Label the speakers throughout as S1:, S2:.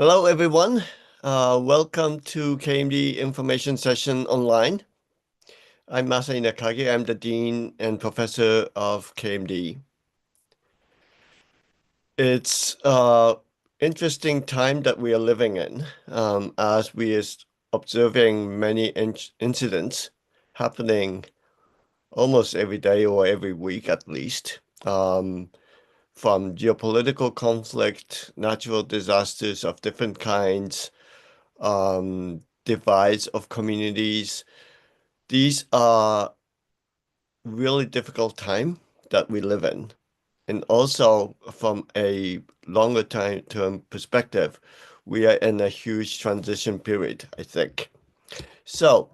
S1: Hello, everyone. Welcome to KMD Information Session Online. I'm Masai Nakagi. I'm the Dean and Professor of KMD. It's interesting time that we are living in, as we is observing many incidents happening almost every day or every week at least, from geopolitical conflict, natural disasters of different kinds, divides of communities. These are really difficult time that we live in. And also from a longer time term perspective, we are in a huge transition period, I think. So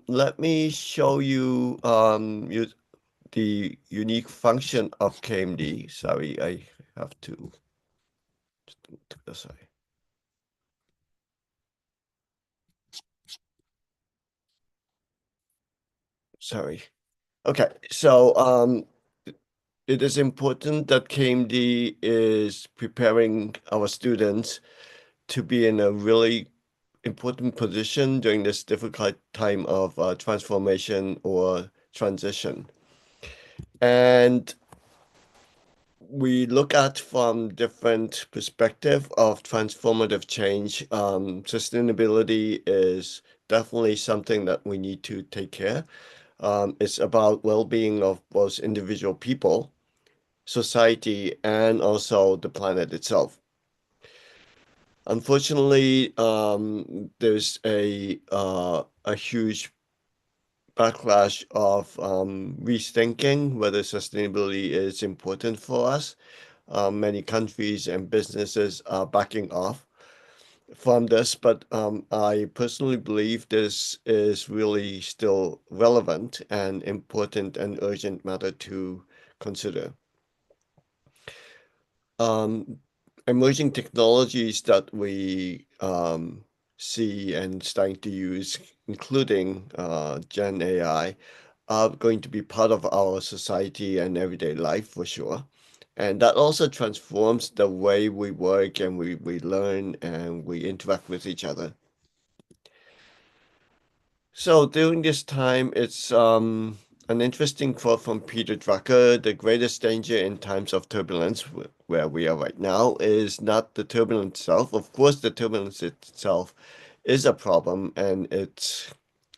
S1: let me show you, the unique function of KMD. Sorry, I have to sorry. Sorry. Okay, so it is important that KMD is preparing our students to be in a really important position during this difficult time of transformation or transition. And we look at from different perspective of transformative change. Sustainability is definitely something that we need to take care. It's about well-being of both individual people, society, and also the planet itself. Unfortunately, there's a huge backlash of rethinking whether sustainability is important for us. Many countries and businesses are backing off from this, but I personally believe this is really still relevant and important and urgent matter to consider. Um, Emerging technologies that we see and starting to use, including Gen AI, are going to be part of our society and everyday life for sure. And that also transforms the way we work and we learn and we interact with each other. So during this time, it's an interesting quote from Peter Drucker: "The greatest danger in times of turbulence, where we are right now, is not the turbulence itself. Of course, the turbulence itself is a problem and it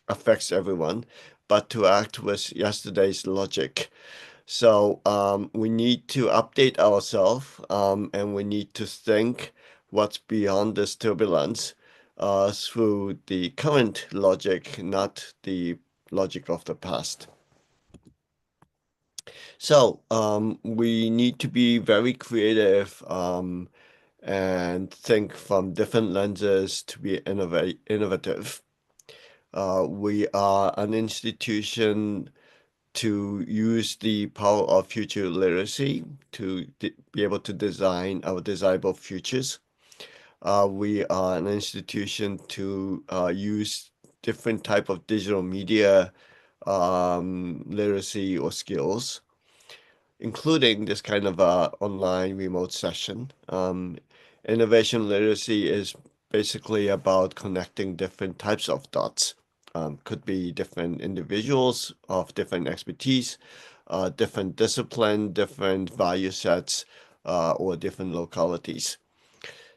S1: affects everyone, but to act with yesterday's logic. So we need to update ourselves, and we need to think what's beyond this turbulence through the current logic, not the logic of the past. So we need to be very creative and think from different lenses to be innovative. We are an institution to use the power of future literacy to be able to design our desirable futures. We are an institution to use different type of digital media literacy or skills, including this kind of online remote session. Innovation literacy is basically about connecting different types of dots. Could be different individuals of different expertise, different discipline, different value sets, or different localities.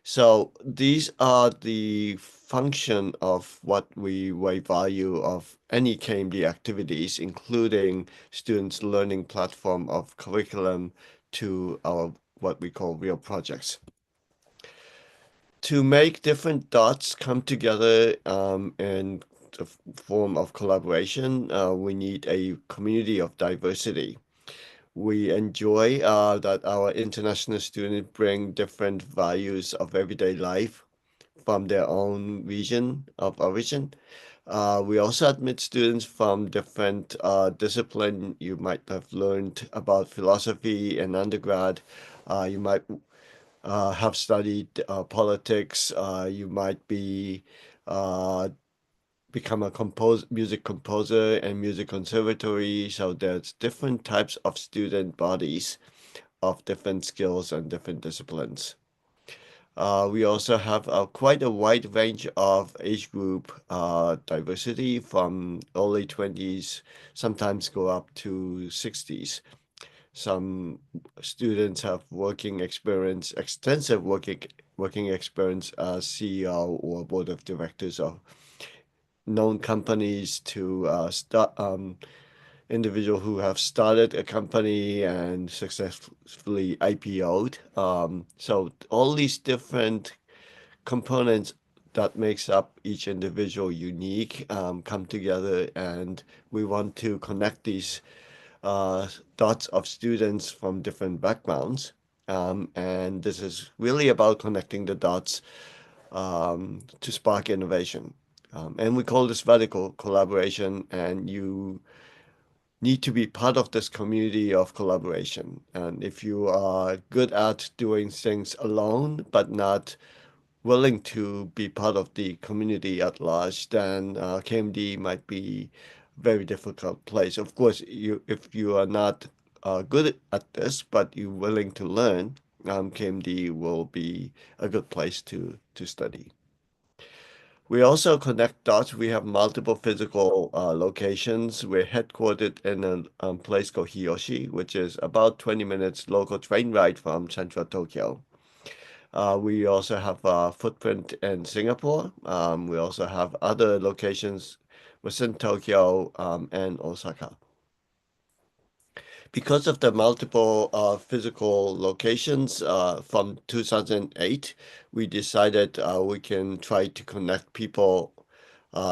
S1: So these are the function of what we value of any KMD activities, including students' learning platform of curriculum to our what we call real projects. To make different dots come together in the form of collaboration, we need a community of diversity. We enjoy that our international students bring different values of everyday life from their own region of origin. We also admit students from different discipline. You might have learned about philosophy in undergrad. You might have studied politics. You might be uh, become a music composer and music conservatory. So there's different types of student bodies of different skills and different disciplines. We also have quite a wide range of age group diversity from early 20s, sometimes go up to 60s. Some students have working experience, extensive working experience as CEO or board of directors of known companies to start individual who have started a company and successfully IPO'd. So all these different components that makes up each individual unique come together, and we want to connect these uh, dots of students from different backgrounds. And this is really about connecting the dots to spark innovation. And we call this vertical collaboration, and you need to be part of this community of collaboration. And if you are good at doing things alone, but not willing to be part of the community at large, then KMD might be a very difficult place. Of course, if you are not good at this, but you're willing to learn, KMD will be a good place to study. We also connect dots. We have multiple physical locations. We're headquartered in a place called Hiyoshi, which is about 20 minutes local train ride from central Tokyo. We also have a footprint in Singapore. We also have other locations within Tokyo and Osaka. Because of the multiple physical locations from 2008, we decided we can try to connect people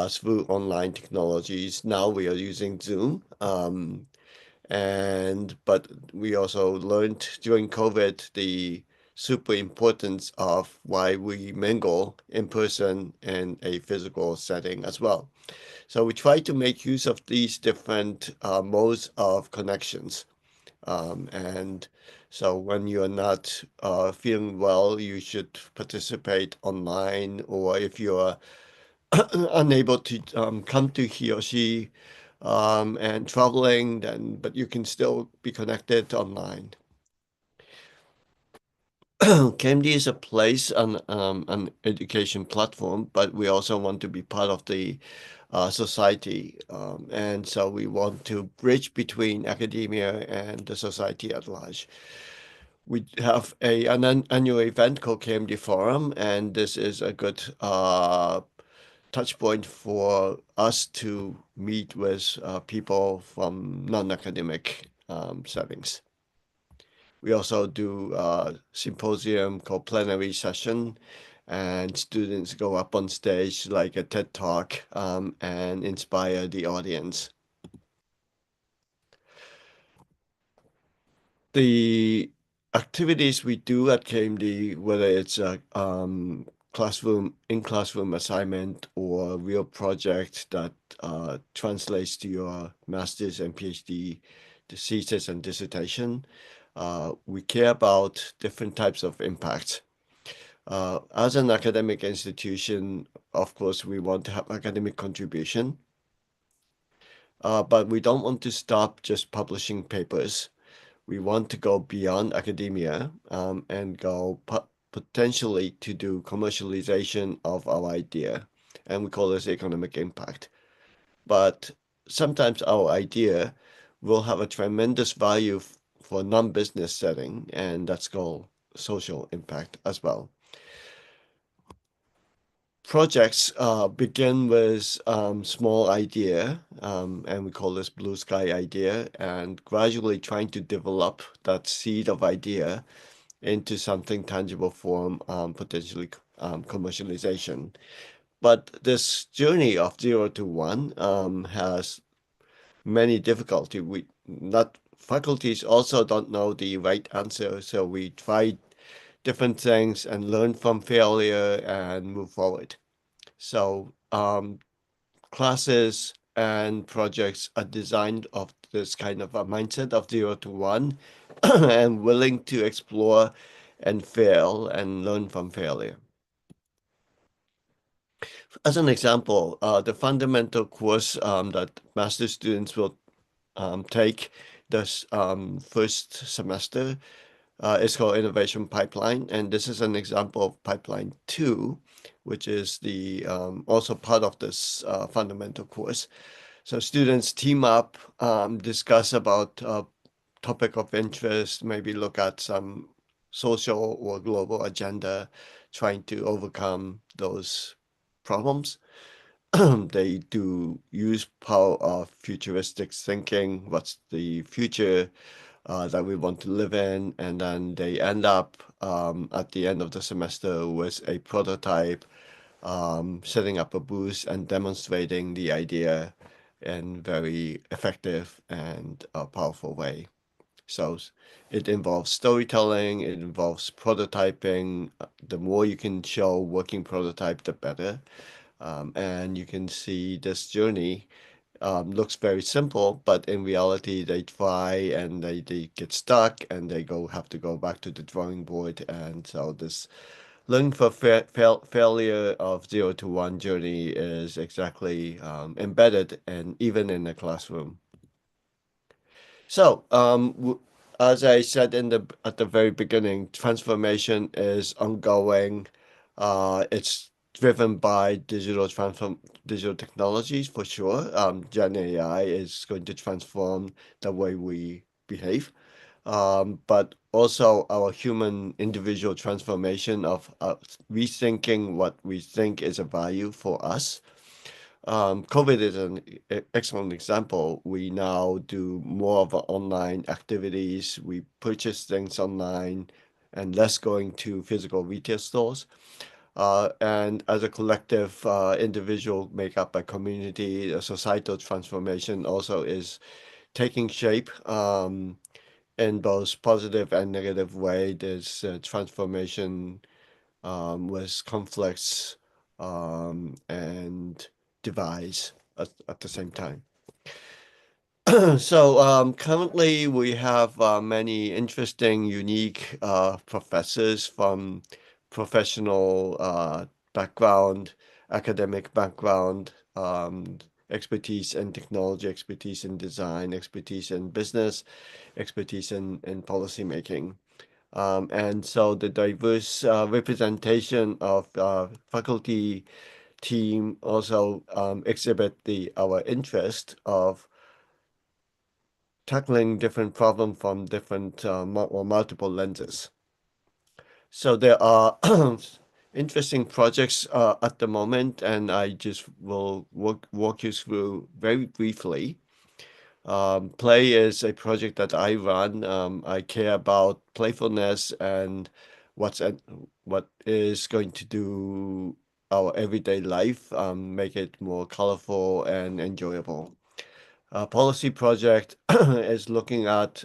S1: through online technologies. Now we are using Zoom. But we also learned during COVID the super importance of why we mingle in person in a physical setting as well. So we try to make use of these different modes of connections. And so when you're not feeling well, you should participate online, or if you're unable to come to he or she and traveling, then but you can still be connected online. KMD is a place, an education platform, but we also want to be part of the society. And so we want to bridge between academia and the society at large. We have an annual event called KMD Forum, and this is a good touch point for us to meet with people from non-academic settings. We also do a symposium called plenary session, and students go up on stage like a TED Talk and inspire the audience. The activities we do at KMD, whether it's a in-classroom assignment or a real project that translates to your master's and PhD thesis and dissertation, we care about different types of impacts. As an academic institution, of course, we want to have academic contribution, but we don't want to stop just publishing papers. We want to go beyond academia and go potentially to do commercialization of our idea, and we call this economic impact. But sometimes our idea will have a tremendous value for non-business setting, and that's called social impact as well. Projects begin with small idea, and we call this blue sky idea, and gradually trying to develop that seed of idea into something tangible form, potentially commercialization. But this journey of 0 to 1 has many difficulty. We not faculties also don't know the right answer, so we try different things and learn from failure and move forward. So classes and projects are designed of this kind of a mindset of 0 to 1 and willing to explore and fail and learn from failure. As an example, the fundamental course that master students will take this first semester It's called Innovation Pipeline, and this is an example of Pipeline 2, which is the also part of this fundamental course. So students team up, discuss about topic of interest, maybe look at some social or global agenda, trying to overcome those problems. They do use power of futuristic thinking. What's the future that we want to live in? And then they end up at the end of the semester with a prototype, setting up a booth and demonstrating the idea in very effective and powerful way. So it involves storytelling, it involves prototyping. The more you can show working prototype, the better. And you can see this journey looks very simple, but in reality, they try and they get stuck and they have to go back to the drawing board. And so this learning for failure of 0 to 1 journey is exactly embedded and even in the classroom. So, as I said at the very beginning, transformation is ongoing. It's driven by digital technologies for sure. Gen AI is going to transform the way we behave, but also our human individual transformation of rethinking what we think is a value for us. COVID is an excellent example. We now do more of our online activities. We purchase things online and less going to physical retail stores. And as a collective individual make up a community, a societal transformation also is taking shape in both positive and negative way. There's transformation with conflicts and divides at the same time. So currently we have many interesting, unique professors from professional background, academic background, expertise in technology, expertise in design, expertise in business, expertise in policy making. And so the diverse representation of faculty team also exhibit our interest of tackling different problems from different or multiple lenses. So there are interesting projects at the moment, and I just will walk you through very briefly. Play is a project that I run. I care about playfulness and what's at, what is going to do our everyday life, make it more colorful and enjoyable. Policy project is looking at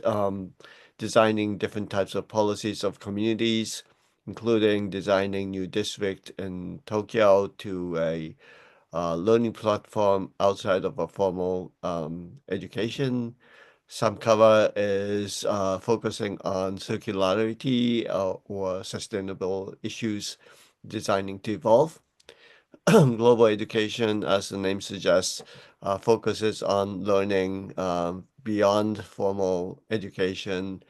S1: designing different types of policies of communities, including designing new district in Tokyo to a learning platform outside of a formal education. Some cover is focusing on circularity or sustainable issues, designing to evolve. Global education, as the name suggests, focuses on learning beyond formal education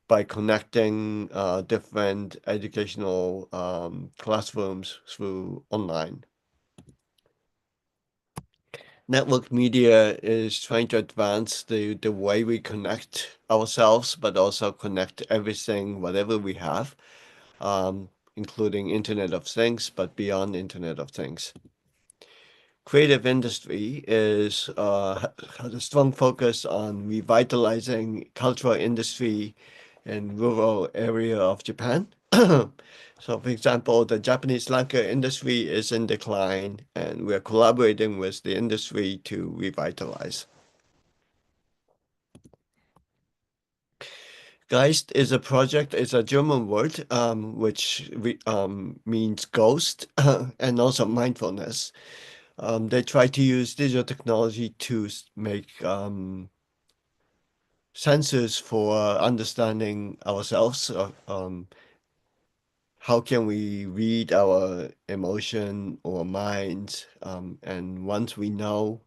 S1: by connecting different educational classrooms through online. Network media is trying to advance the way we connect ourselves, but also connect everything, whatever we have, including Internet of Things, but beyond Internet of Things. Creative industry has a strong focus on revitalizing cultural industry in rural area of Japan. So, for example, the Japanese lacquer industry is in decline, and we're collaborating with the industry to revitalize. Geist is a project, it's a German word, which means ghost and also mindfulness. They try to use digital technology to make sensors for understanding ourselves. How can we read our emotion or minds? And once we know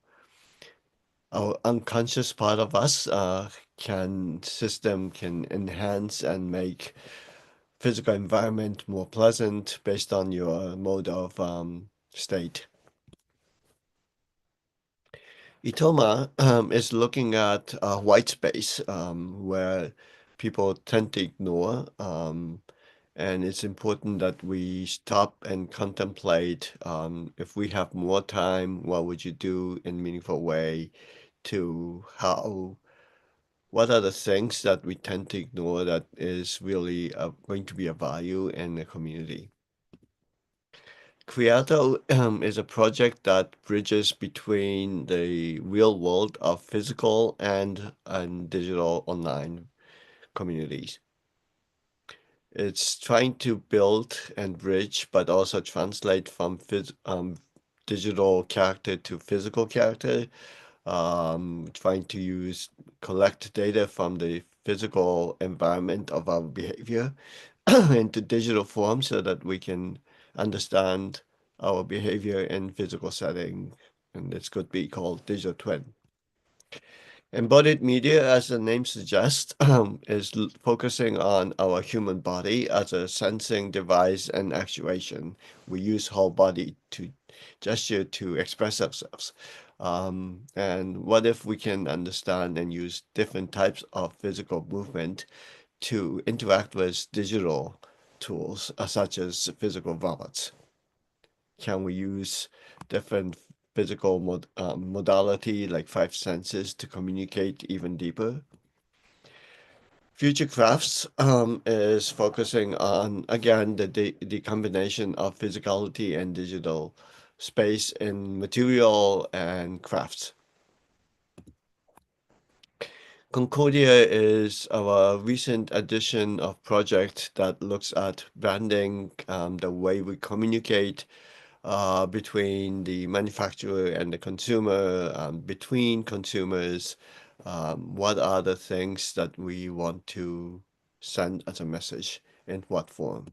S1: our unconscious part of us can system can enhance and make physical environment more pleasant based on your mode of state. Itoma is looking at white space where people tend to ignore, and it's important that we stop and contemplate if we have more time, what would you do in a meaningful way to how, what are the things that we tend to ignore that is really going to be a value in the community. Creato is a project that bridges between the real world of physical and digital online communities. It's trying to build and bridge, but also translate from digital character to physical character, trying to collect data from the physical environment of our behavior into digital form so that we can understand our behavior in physical setting, and this could be called digital twin. Embodied media, as the name suggests, is focusing on our human body as a sensing device and actuation. We use whole body to gesture to express ourselves. And what if we can understand and use different types of physical movement to interact with digital tools, such as physical robots? Can we use different physical modality like five senses to communicate even deeper? Future Crafts is focusing on, again, the combination of physicality and digital space in material and crafts. Concordia is our recent addition of project that looks at branding, the way we communicate between the manufacturer and the consumer, between consumers. What are the things that we want to send as a message in what form?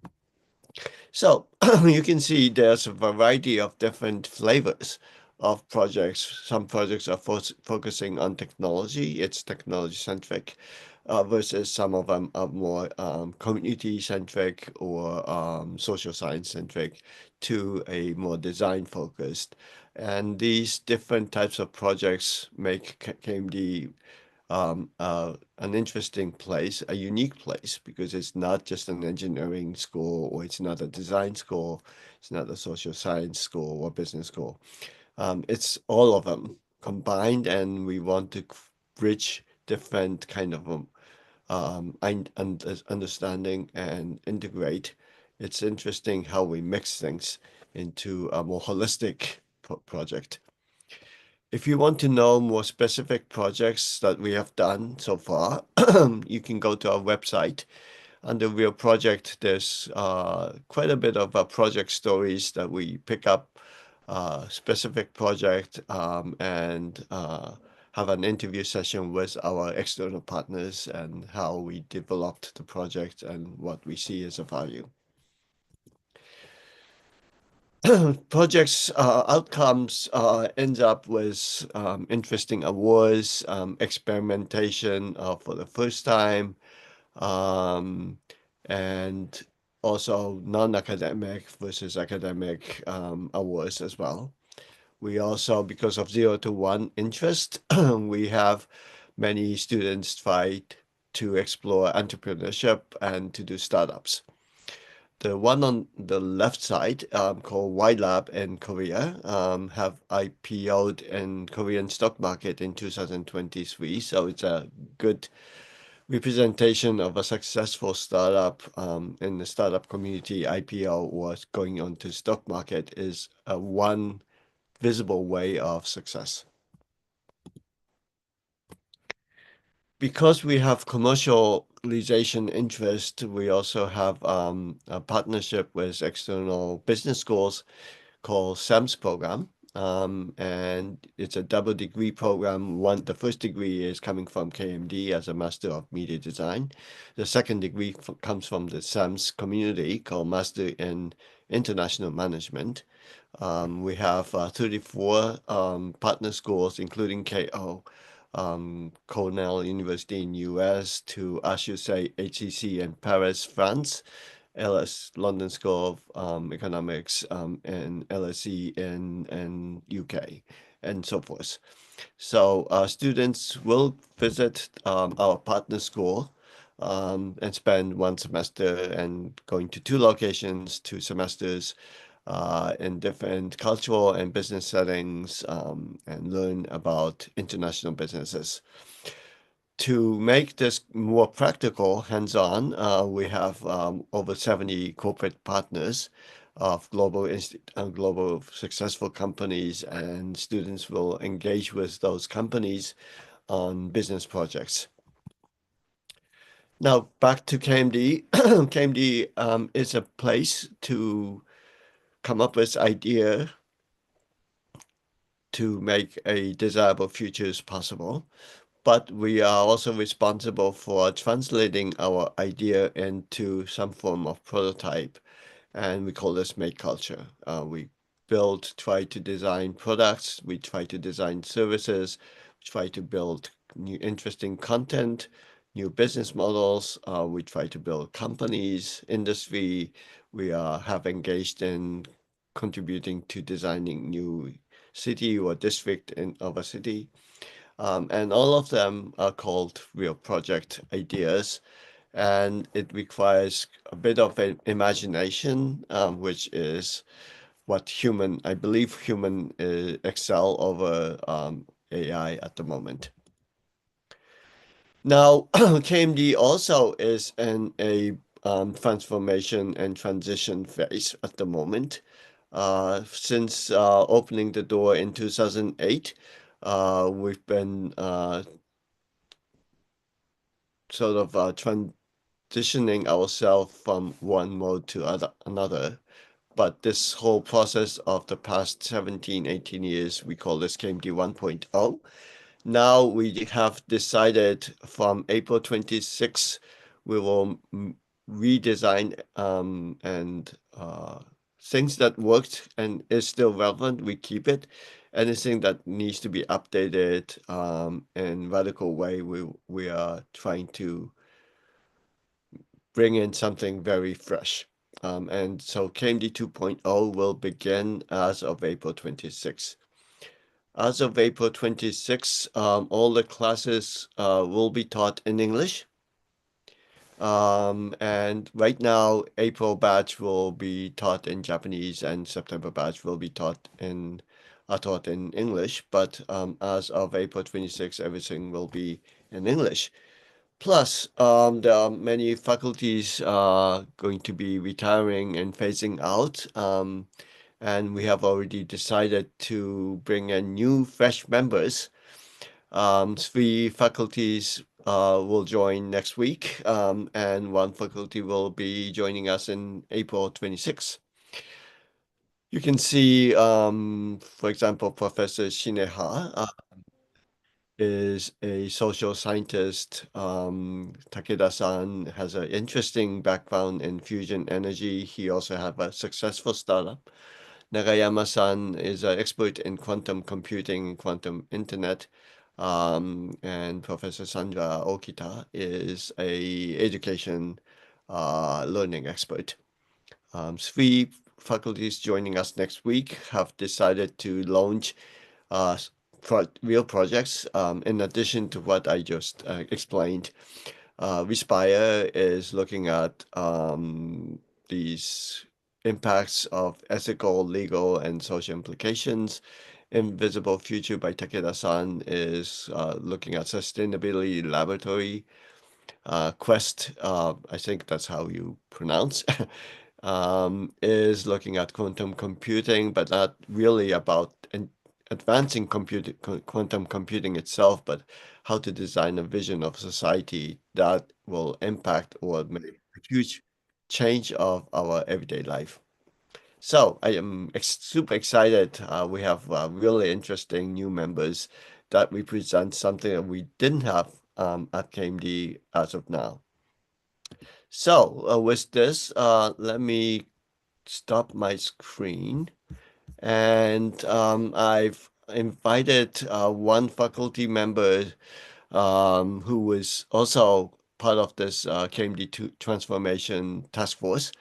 S1: So you can see there's a variety of different flavors of projects. Some projects are focusing on technology, it's technology centric, versus some of them are more community centric or social science centric to a more design focused. And these different types of projects make KMD an interesting place, a unique place, because it's not just an engineering school or it's not a design school, it's not a social science school or business school. It's all of them combined, and we want to bridge different kind of understanding and integrate. It's interesting how we mix things into a more holistic project. If you want to know more specific projects that we have done so far, you can go to our website. Under Real Project, there's quite a bit of project stories that we pick up, specific project, and have an interview session with our external partners and how we developed the project and what we see as a value. Projects outcomes ends up with interesting awards, experimentation for the first time, um, and also non-academic versus academic awards as well. We also, because of 0 to 1 interest, we have many students try to explore entrepreneurship and to do startups. The one on the left side, called Y Lab in Korea, have IPO'd in Korean stock market in 2023. So it's a good representation of a successful startup in the startup community. IPO or going on to stock market is one visible way of success. Because we have commercialization interest, we also have a partnership with external business schools called SAMS program. And it's a double degree program. The first degree is coming from KMD as a Master of Media Design. The second degree comes from the SAMS community called Master in International Management. We have 34 partner schools, including Keio, Cornell University in US to, I should say, HEC in Paris, France, LS London School of Economics, and LSE in UK, and so forth. So students will visit our partner school and spend one semester and going to two locations, 2 semesters in different cultural and business settings and learn about international businesses. To make this more practical, hands-on, we have over 70 corporate partners of global successful companies, and students will engage with those companies on business projects. Now, back to KMD. KMD is a place to come up with idea to make a desirable futures possible. But we are also responsible for translating our idea into some form of prototype, and we call this make culture. We build, try to design products, we try to design services, we try to build new interesting content, new business models. We try to build companies, industry. We have engaged in contributing to designing new city or district of a city. And all of them are called real project ideas. And it requires a bit of an imagination, which is what I believe human excel over AI at the moment. Now, KMD also is in a transformation and transition phase at the moment. Since opening the door in 2008, we've been sort of transitioning ourselves from one mode to another. But this whole process of the past 17, 18 years, we call this KMD 1.0. Now we have decided from April 26, we will redesign and things that worked and is still relevant, we keep it. Anything that needs to be updated in radical way, we are trying to bring in something very fresh. And so KMD 2.0 will begin as of April 26. As of April 26, all the classes will be taught in English. And right now, April batch will be taught in Japanese and September batch will be taught in English. But as of April 26, everything will be in English. Plus, there are many faculties going to be retiring and phasing out. And we have already decided to bring in new fresh members. 3 faculties will join next week, and 1 faculty will be joining us in April 26th. You can see, for example, Professor Shineha is a social scientist. Takeda-san has an interesting background in fusion energy. He also have a successful startup. Nagayama-san is an expert in quantum computing and quantum internet. And Professor Sandra Okita is a education learning expert. 3 faculties joining us next week have decided to launch uh, real projects in addition to what I just explained. Respire is looking at these impacts of ethical, legal, and social implications. Invisible Future by Takeda-san is looking at sustainability laboratory. Quest, I think that's how you pronounce, is looking at quantum computing, but not really about advancing quantum computing itself, but how to design a vision of society that will impact or make a huge change of our everyday life. So I am super excited. We have really interesting new members that represent something that we didn't have at KMD as of now. So with this, let me stop my screen. And I've invited one faculty member who was also part of this KMD transformation task force.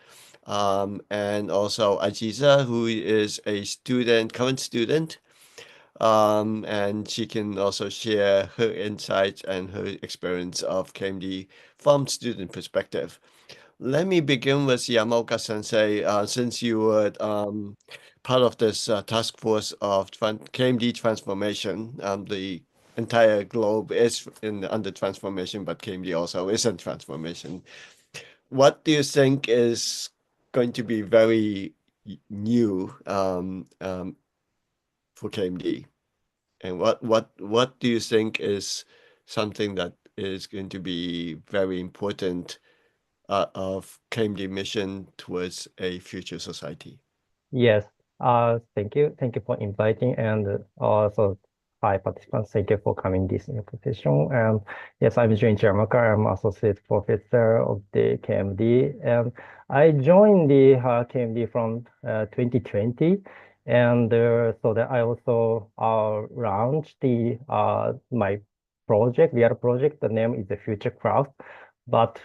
S1: And also Ajiza, who is a student, current student, and she can also share her insights and her experience of KMD from student perspective. Let me begin with Yamaoka Sensei. Since you were part of this task force of KMD transformation, the entire globe is under transformation, but KMD also is in transformation. What do you think is going to be very new for KMD? And what do you think is something that is going to be very important of KMD mission towards a future society?
S2: Yes. Thank you. Thank you for inviting, and also hi participants. Thank you for coming this invitation. And yes, I'm Jun Yamaka. I'm associate professor of the KMD, and I joined the KMD from 2020, and so that I also launched the my project, real project. The name is the Future Craft. But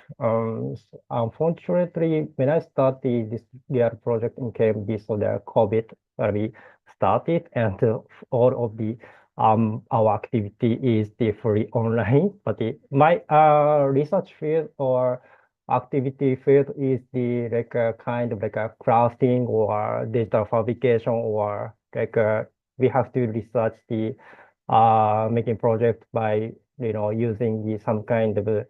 S2: unfortunately, when I started this their project in KMD, so the COVID already started, and all of the our activity is the fully online. But my research field or activity field is the like a kind of like a crafting or digital fabrication or like we have to research the making project by using the some kind of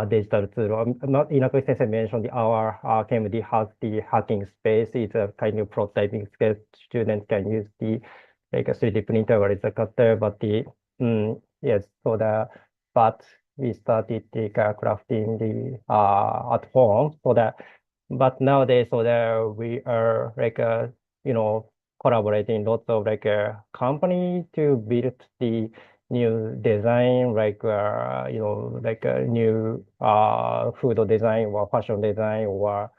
S2: digital tool. Not Inaka Sensei mentioned our KMD has the hacking space. It's a kind of prototyping space. Students can use the like a 3D printer or it's a cutter, but the yes, so the but we started the crafting the at home so that but nowadays so that we are like you know collaborating lots of like a company to build the new design, like like a new food design or fashion design or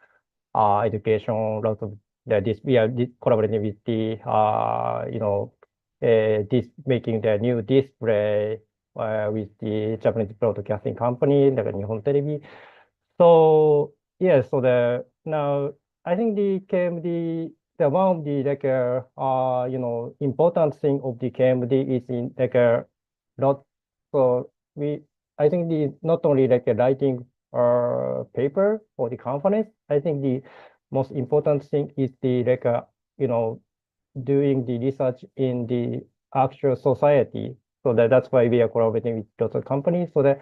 S2: education. Lots of this we are collaborating with the this making the new display with the Japanese broadcasting company like Nihon Televi. So yes, so the now I think the KMD, the one of the like important thing of the KMD is in like a not so we I think the not only like a writing paper for the conference. I think the most important thing is the like you know doing the research in the actual society. So that's why we are collaborating with lots of companies. So that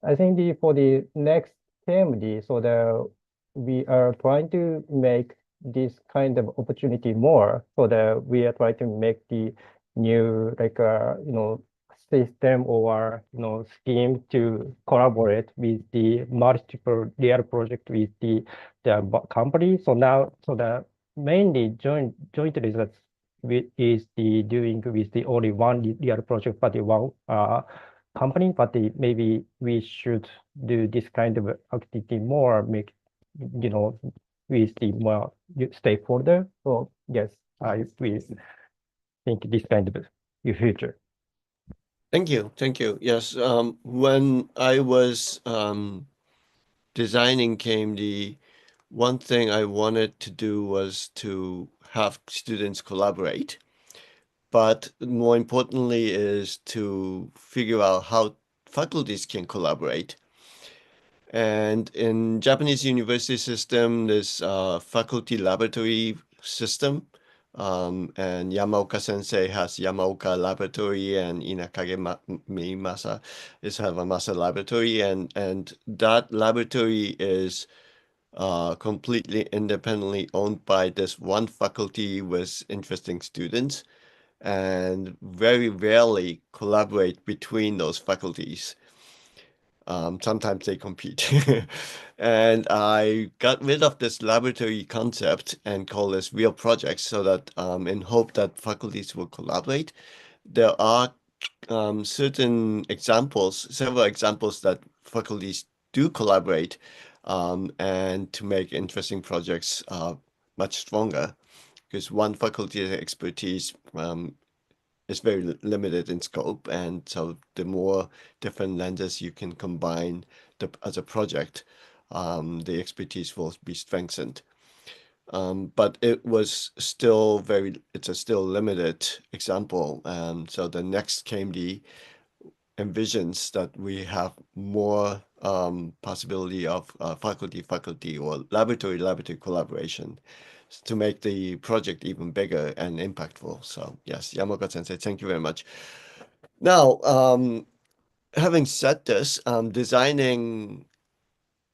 S2: I think the for the next KMD, so that we are trying to make this kind of opportunity more, so that we are trying to make the new like system or scheme to collaborate with the multiple real project with the company. So now, so the mainly joint research is the doing with the only one real project, but the one company, but maybe we should do this kind of activity more, make, you know, with the more stakeholder. So yes, we think this kind of future.
S1: Thank you. Thank you. Yes. When I was designing KMD, one thing I wanted to do was to have students collaborate, but more importantly is to figure out how faculties can collaborate. And in Japanese university system, there's a faculty laboratory system. And Yamaoka Sensei has Yamaoka Laboratory, and Inakage Mimasa is have a Masa Laboratory, and that laboratory is completely independently owned by this one faculty with interesting students, and very rarely collaborate between those faculties. Sometimes they compete. And I got rid of this laboratory concept and call this real projects so that in hope that faculties will collaborate. There are certain examples, several examples that faculties do collaborate and to make interesting projects much stronger because one faculty's expertise is very limited in scope, and so the more different lenses you can combine as a project, the expertise will be strengthened. But it was still it's a still limited example. So the next KMD envisions that we have more possibility of faculty or laboratory collaboration to make the project even bigger and impactful. So yes, Yamaoka Sensei, thank you very much. Now, having said this, designing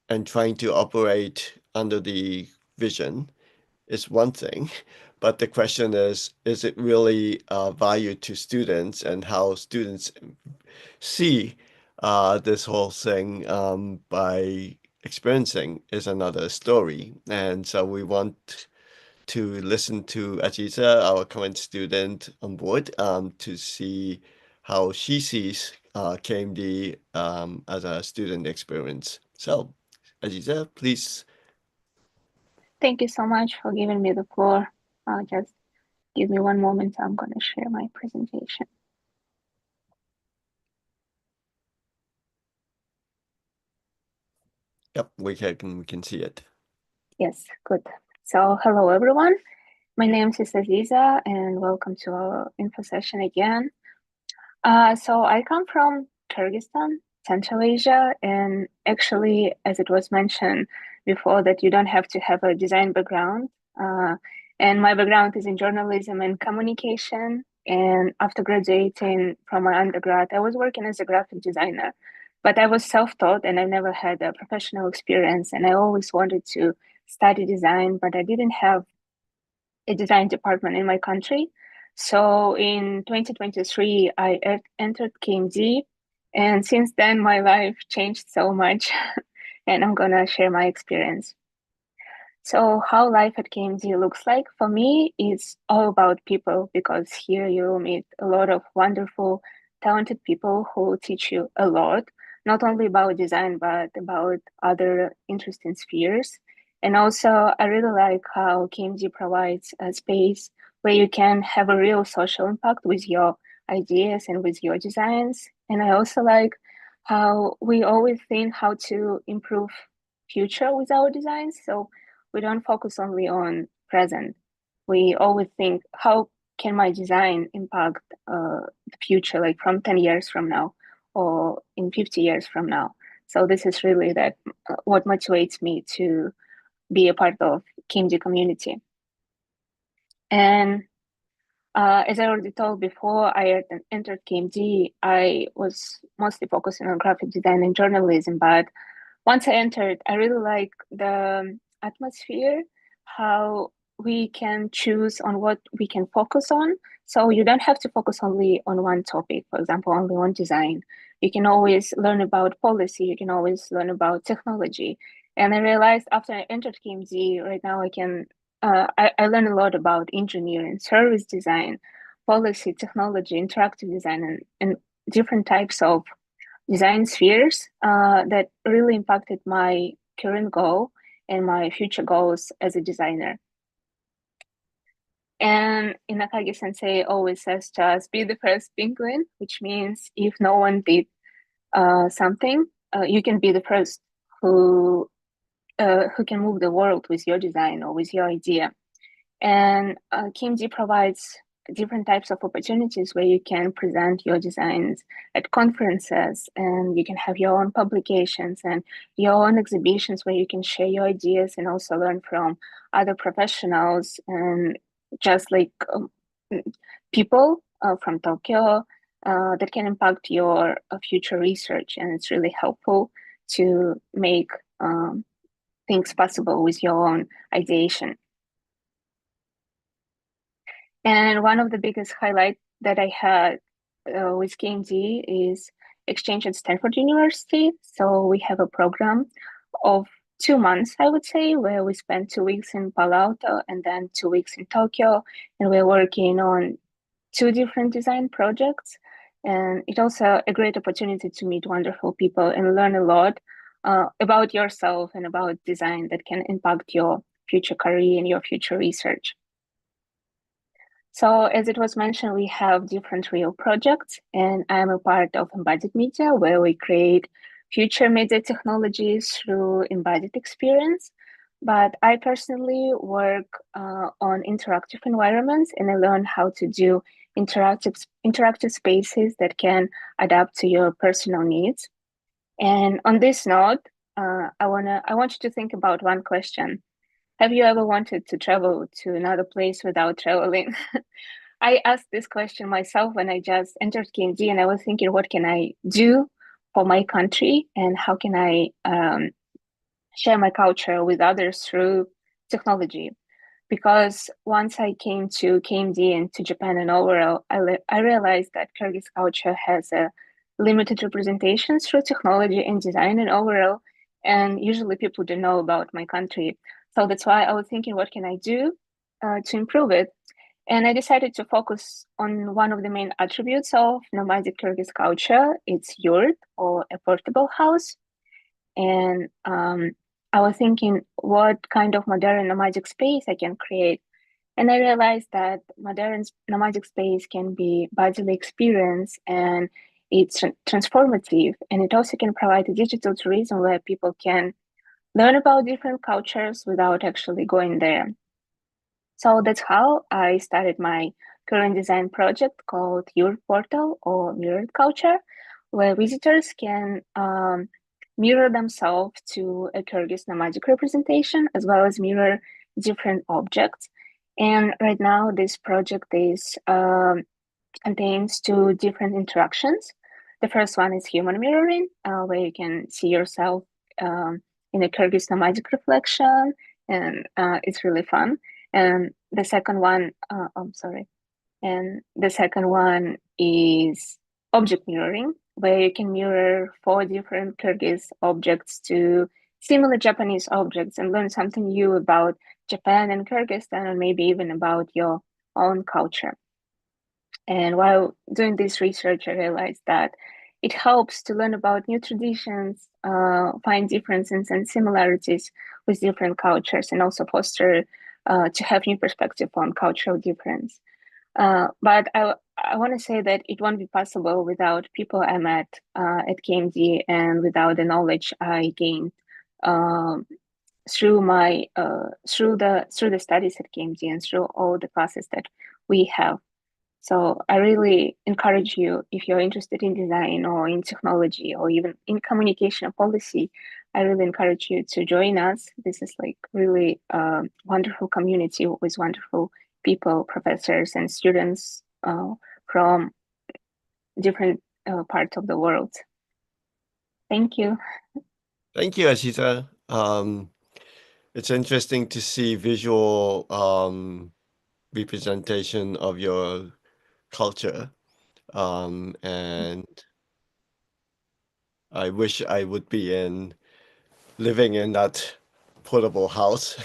S1: and trying to operate under the vision is one thing, but the question is it really value to students, and how students see this whole thing by experiencing is another story. And so we want to listen to Ajiza, our current student on board, to see how she sees KMD as a student experience. So, Ajiza, please.
S3: Thank you so much for giving me the floor. Just give me one moment. I'm going to share my presentation.
S1: Yep, we can see it.
S3: Yes, good. So hello, everyone. My name is Aziza, and welcome to our info session again. So I come from Kyrgyzstan, Central Asia, and actually, as it was mentioned before, that you don't have to have a design background. And my background is in journalism and communication. And after graduating from my undergrad, I was working as a graphic designer, but I was self-taught and I never had a professional experience. And I always wanted to study design, but I didn't have a design department in my country. So in 2023, I entered KMD, and since then my life changed so much, and I'm gonna share my experience. So how life at KMD looks like for me is all about people, because here you meet a lot of wonderful, talented people who teach you a lot, not only about design, but about other interesting spheres. And also, I really like how KMD provides a space where you can have a real social impact with your ideas and with your designs. And I also like how we always think how to improve future with our designs. So we don't focus only on present. We always think, how can my design impact the future, like from 10 years from now or in 50 years from now? So this is really that what motivates me to be a part of KMD community. And as I already told before, I entered KMD, I was mostly focusing on graphic design and journalism, but once I entered, I really like the atmosphere, how we can choose on what we can focus on. So you don't have to focus only on one topic, for example, only on design. You can always learn about policy, you can always learn about technology. And I realized after I entered KMZ, right now I learn a lot about engineering, service design, policy, technology, interactive design, and different types of design spheres that really impacted my current goal and my future goals as a designer. And Inakagi sensei always says, just be the first penguin, which means if no one did something, you can be the first who can move the world with your design or with your idea. And KMG provides different types of opportunities where you can present your designs at conferences, and you can have your own publications and your own exhibitions where you can share your ideas and also learn from other professionals and just like people from Tokyo that can impact your future research. And it's really helpful to make things possible with your own ideation. And one of the biggest highlights that I had with KMD is exchange at Stanford University. So we have a program of 2 months, I would say, where we spend 2 weeks in Palo Alto and then 2 weeks in Tokyo. And we're working on 2 different design projects. And it's also a great opportunity to meet wonderful people and learn a lot about yourself and about design that can impact your future career and your future research. So as it was mentioned, we have different real projects, and I'm a part of Embodied Media, where we create future media technologies through embodied experience. But I personally work on interactive environments, and I learn how to do interactive spaces that can adapt to your personal needs. And on this note, I want you to think about one question. Have you ever wanted to travel to another place without traveling? I asked this question myself when I just entered KMD, and I was thinking, what can I do for my country, and how can I share my culture with others through technology? Because once I came to KMD and to Japan and overall, I realized that Kyrgyz culture has a limited representation through technology and design and overall, and usually people don't know about my country. So that's why I was thinking, what can I do to improve it? And I decided to focus on one of the main attributes of nomadic Kyrgyz culture. It's yurt, or a portable house. And I was thinking what kind of modern nomadic space I can create. And I realized that modern nomadic space can be bodily experience, and it's transformative. And it also can provide a digital tourism where people can learn about different cultures without actually going there. So that's how I started my current design project called Your Portal, or Mirrored Culture, where visitors can mirror themselves to a Kyrgyz nomadic representation, as well as mirror different objects. And right now, this project is contains two different interactions. The first one is human mirroring, where you can see yourself in a Kyrgyz nomadic reflection, and it's really fun. And the second one, I'm sorry. And the second one is object mirroring, where you can mirror four different Kyrgyz objects to similar Japanese objects and learn something new about Japan and Kyrgyzstan, and maybe even about your own culture. And while doing this research, I realized that it helps to learn about new traditions, find differences and similarities with different cultures, and also foster to have new perspective on cultural difference. But I want to say that it won't be possible without people I met at KMD, and without the knowledge I gained um, through my through the studies at KMD and through all the classes that we have. So I really encourage you, if you're interested in design or in technology or even in communication policy, I really encourage you to join us. This is like really a wonderful community with wonderful people, professors and students from different parts of the world. Thank you.
S1: Thank you, Ashita. It's interesting to see visual representation of your culture. And I wish I would be living in that portable house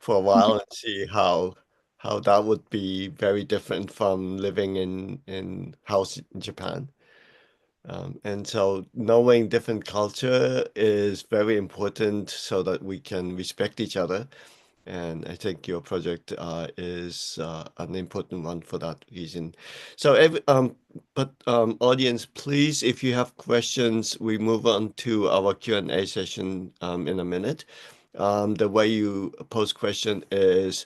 S1: for a while and see how that would be very different from living in house in Japan. And so knowing different culture is very important so that we can respect each other. And I think your project is an important one for that reason. So audience, please, if you have questions, we move on to our Q&A session in a minute. The way you pose question is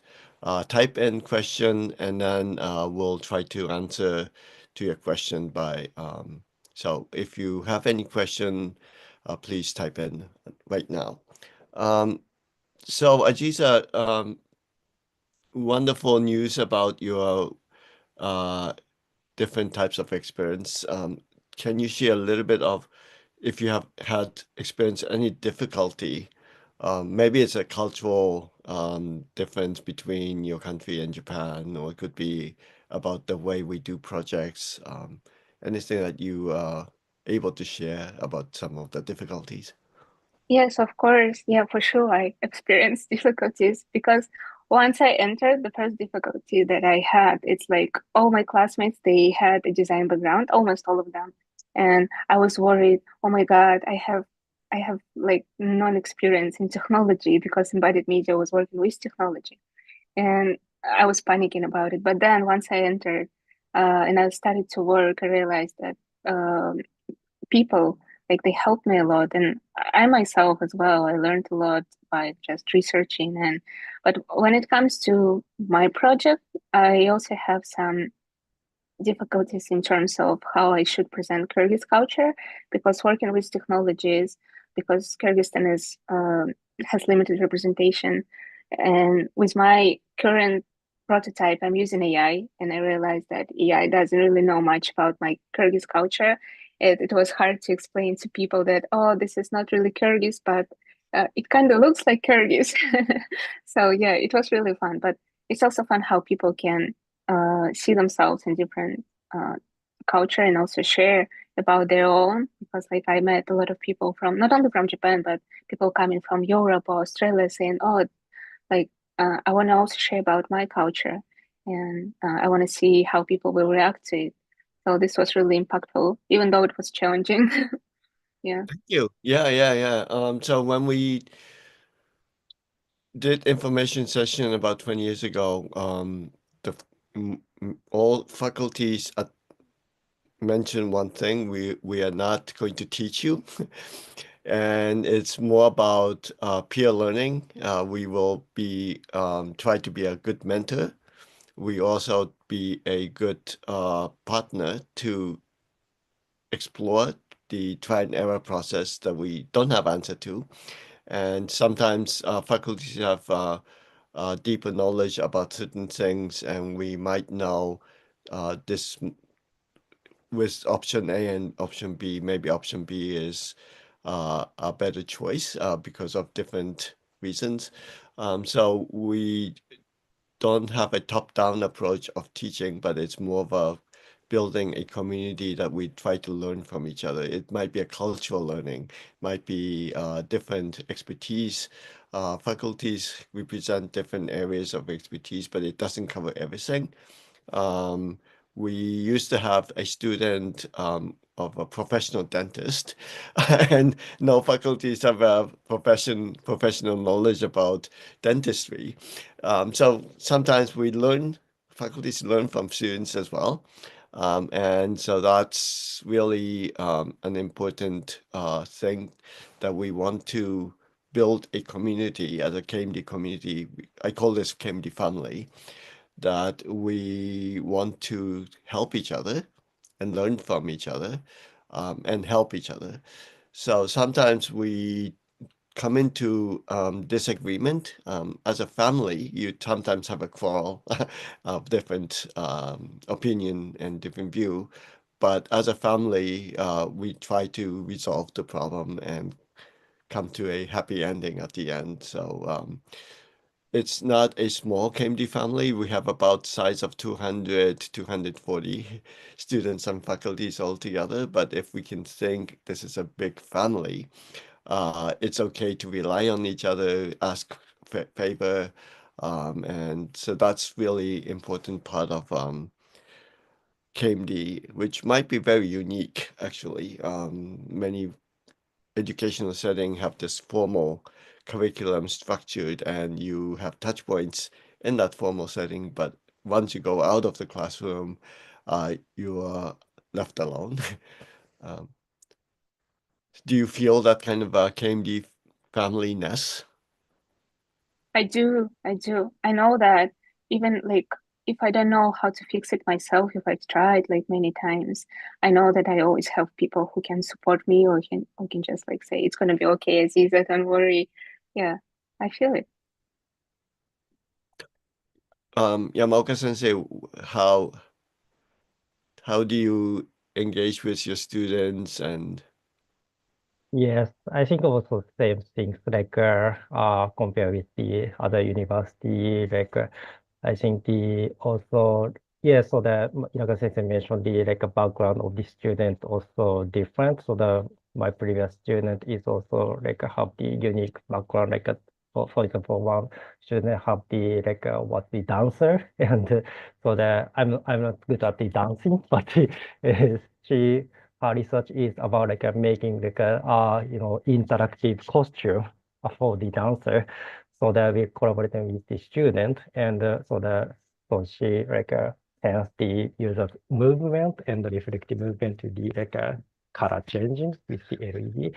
S1: type in question, and then we'll try to answer to your question by so if you have any question, please type in right now. So Ajiza, wonderful news about your uh, different types of experience. Can you share a little bit of if you have had experienced any difficulty? Maybe it's a cultural difference between your country and Japan, or it could be about the way we do projects. Anything that you are able to share about some of the difficulties?
S3: Yes, of course. Yeah, for sure. I experienced difficulties because once I entered, the first difficulty that I had, it's like all my classmates, they had a design background, almost all of them. And I was worried, oh my God, I have like non-experience in technology because Embodied Media was working with technology. And I was panicking about it. But then once I entered and I started to work, I realized that people like they helped me a lot, and I myself as well. I learned a lot by just researching. And but when it comes to my project, I also have some difficulties in terms of how I should present Kyrgyz culture, because working with technologies, because Kyrgyzstan is has limited representation, and with my current prototype, I'm using AI, and I realized that AI doesn't really know much about my Kyrgyz culture. It was hard to explain to people that, oh, this is not really Kyrgyz, but it kind of looks like Kyrgyz. So yeah, it was really fun, but it's also fun how people can see themselves in different uh, culture and also share about their own, because like I met a lot of people from not only from Japan but people coming from Europe or Australia saying, oh, like I want to also share about my culture, and I want to see how people will react to it. So this was really impactful, even though it was challenging. Yeah.
S1: Thank you. Yeah, yeah, yeah. So when we did information session about 20 years ago, the all faculties mentioned one thing: we are not going to teach you, and it's more about peer learning. We will be try to be a good mentor. We also be a good partner to explore the try and error process that we don't have answer to. And sometimes faculties have deeper knowledge about certain things, and we might know this with option A and option B. Maybe option B is a better choice because of different reasons. So we don't have a top-down approach of teaching, but it's more of a building a community that we try to learn from each other. It might be a cultural learning, might be different expertise. Faculties represent different areas of expertise, but it doesn't cover everything. Um, we used to have a student of a professional dentist, and no faculties have a professional knowledge about dentistry. So sometimes faculties learn from students as well. And so that's really an important thing that we want to build a community as a KMD community. I call this KMD family, that we want to help each other and learn from each other and help each other. So sometimes we come into disagreement. As a family, you sometimes have a quarrel of different opinion and different view. But as a family, we try to resolve the problem and come to a happy ending at the end. So it's not a small KMD family. We have about size of 200, 240 students and faculties altogether. But if we can think this is a big family, it's okay to rely on each other, ask favor. And so that's really important part of KMD, which might be very unique, actually. Many educational setting have this formal curriculum structured, and you have touch points in that formal setting, but once you go out of the classroom, you are left alone. um, do you feel that kind of KMD family-ness?
S3: I do, I do. I know that even like if I don't know how to fix it myself, if I've tried like many times, I know that I always have people who can support me or can just like say it's gonna be okay, Aziza, don't worry. Yeah, I feel it.
S1: Yamaoka Sensei, how how do you engage with your students and
S2: Yes, I think also same things like compare with the other university. I think the also yes, so the Inaga sensei mentioned the like a background of the student also different. So the my previous student is also like have the unique background. For example, one student have the what the dancer, and so the I'm not good at the dancing, but she her research is about making interactive costume for the dancer. so that we collaborating with the student, and so she has the use of movement and the reflective movement to the color changing with the LED.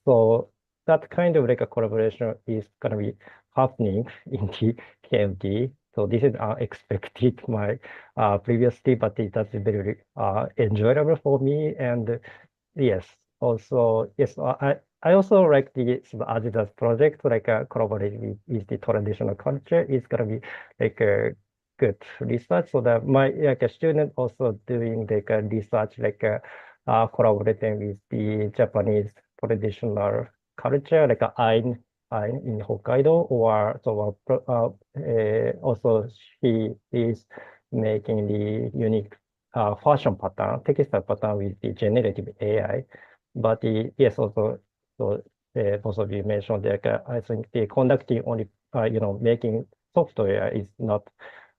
S2: So that kind of a collaboration is gonna be happening in the KMD. So this is unexpected my previously, but it was very enjoyable for me. And yes, also yes, I also like the sort of Adidas project, collaborating with the traditional culture is gonna be like a good research. So that my a student also doing a research collaborating with the Japanese traditional culture, Ain in Hokkaido, or also he is making the unique fashion pattern, textile pattern with the generative AI. But yes, both of you mentioned that I think the conducting only, making software is not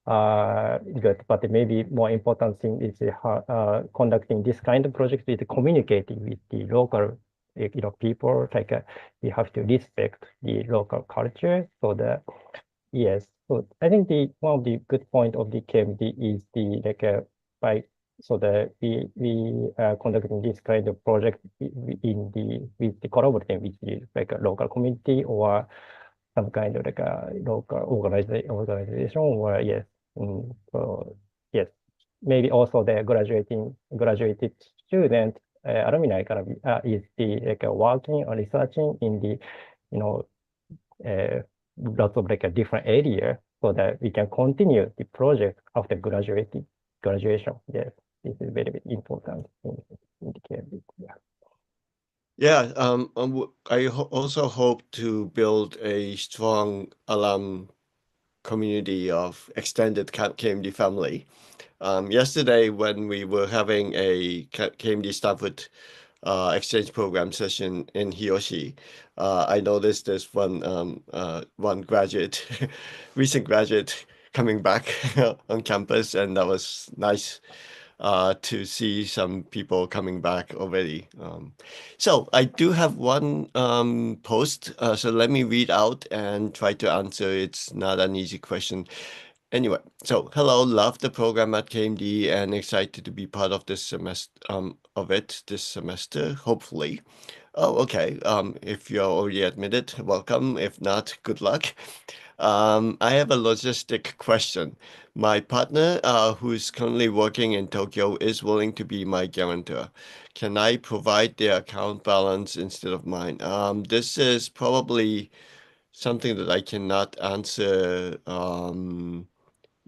S2: good, but maybe more important thing is conducting this kind of project with communicating with the local, people. We have to respect the local culture. So that yes, so I think the one of the good point of the KMD is the by so that we conducting this kind of project in the with the collaborating with the a local community or some kind of a local organization or yes. So yes, maybe also the graduated student alumni gonna be is the working or researching in the you know uh, lots of a different area so that we can continue the project after graduation. Yes, this is very, very important in the KMB. Yeah.
S1: Yeah, also hope to build a strong alum community of extended KMD family. Yesterday, when we were having a KMD Stanford exchange program session in Hiyoshi, I noticed there's one graduate, recent graduate coming back on campus, and that was nice to see some people coming back already. So I do have one post, so let me read out and try to answer. It's not an easy question. Anyway, so hello, love the program at KMD and excited to be part of this semester of it this semester, hopefully. Oh, okay. If you're already admitted, welcome. If not, good luck. I have a logistic question. My partner, who's currently working in Tokyo, is willing to be my guarantor. Can I provide their account balance instead of mine? This is probably something that I cannot answer.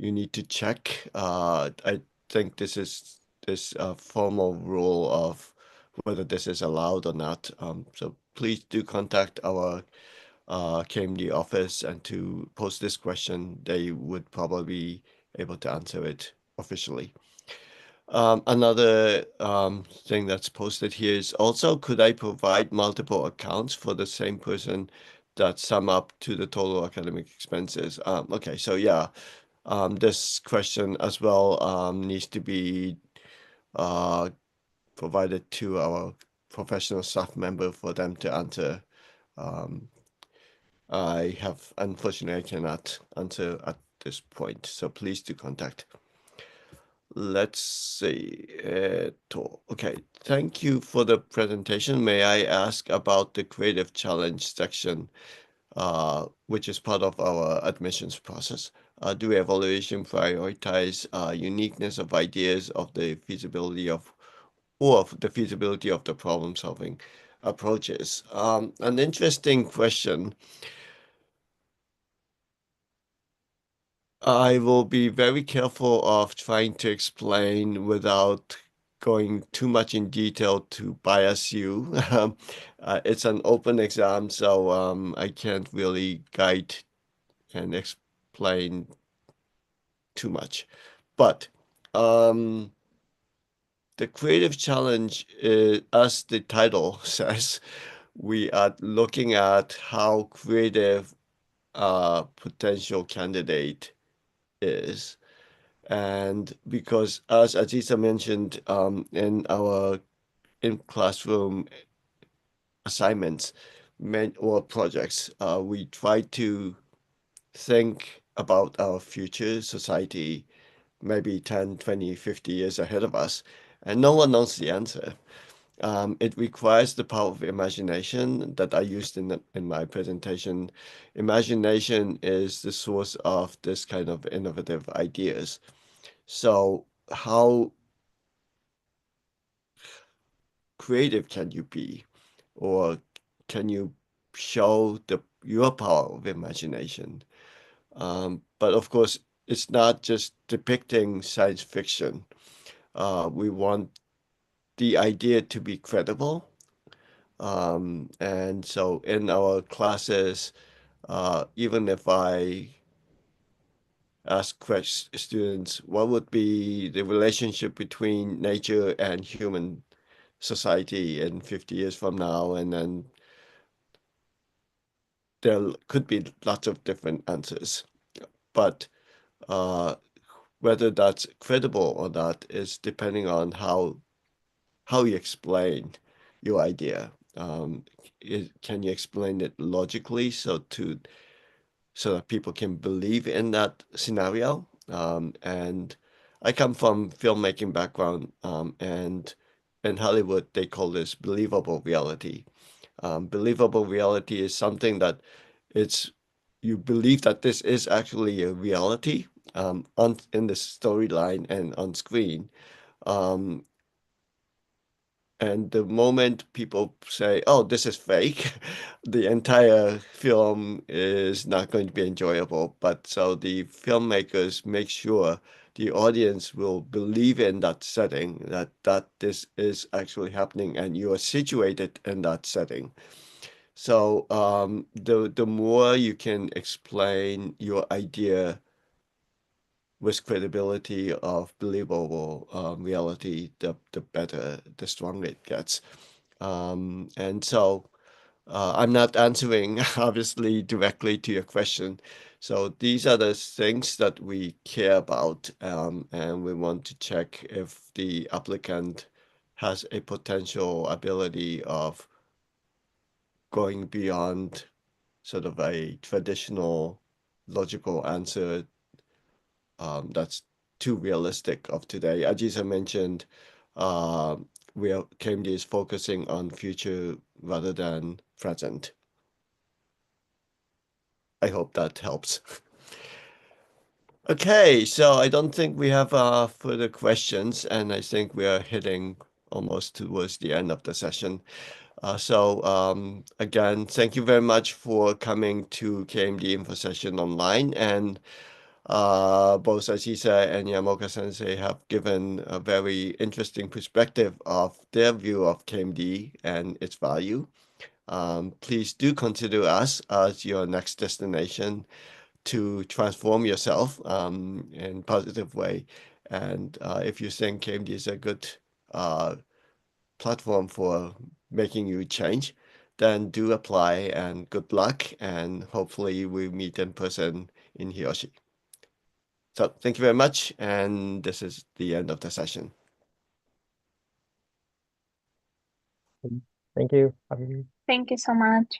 S1: You need to check. I think this formal rule of whether this is allowed or not. So please do contact our KMD office and to post this question. They would probably be able to answer it officially. Another thing that's posted here is also, could I provide multiple accounts for the same person that sum up to the total academic expenses? Okay, so yeah, this question as well needs to be uh, provided to our professional staff member for them to answer. Um, unfortunately, I cannot answer at this point, so please do contact. Let's see. Okay, thank you for the presentation. May I ask about the creative challenge section, which is part of our admissions process? Do evaluation prioritize uniqueness of ideas of the feasibility of or of the feasibility of the problem solving approaches? An interesting question. I will be very careful of trying to explain without going too much in detail to bias you. It's an open exam, so I can't really guide and explain too much. But um, the creative challenge is, as the title says, we are looking at how creative a potential candidate is. And because, as Aziza mentioned, in our in classroom assignments or projects, we try to think about our future society, maybe 10, 20, 50 years ahead of us, and no one knows the answer. It requires the power of imagination that I used in my presentation. Imagination is the source of this kind of innovative ideas. So how creative can you be? Or can you show your power of imagination? But of course, it's not just depicting science fiction. We want the idea to be credible. And so in our classes, even if I ask students, what would be the relationship between nature and human society in 50 years from now? And then there could be lots of different answers. But uh, whether that's credible or not is depending on how you explain your idea. Can you explain it logically so that people can believe in that scenario? And I come from filmmaking background, and in Hollywood they call this believable reality. Believable reality is something that it's you believe that this is actually a reality on in the storyline and on screen. Um, and the moment people say, "Oh, this is fake," the entire film is not going to be enjoyable. But so the filmmakers make sure the audience will believe in that setting, that this is actually happening, and you are situated in that setting. So the more you can explain your idea with credibility of believable reality, the better, the stronger it gets. And so I'm not answering obviously directly to your question. So these are the things that we care about, and we want to check if the applicant has a potential ability of going beyond sort of a traditional logical answer that's too realistic of today. Ajisa mentioned uh, KMD is focusing on future rather than present. I hope that helps. Okay, so I don't think we have further questions, and I think we are hitting almost towards the end of the session. Again, thank you very much for coming to KMD Info Session Online, and both Asisa and Yamoka Sensei have given a very interesting perspective of their view of KMD and its value. Please do consider us as your next destination to transform yourself in a positive way. And if you think KMD is a good uh, platform for making you change, then do apply and good luck. And hopefully we meet in person in Hiroshi. So thank you very much. And this is the end of the session.
S2: Thank you. Have a
S3: Thank you so much.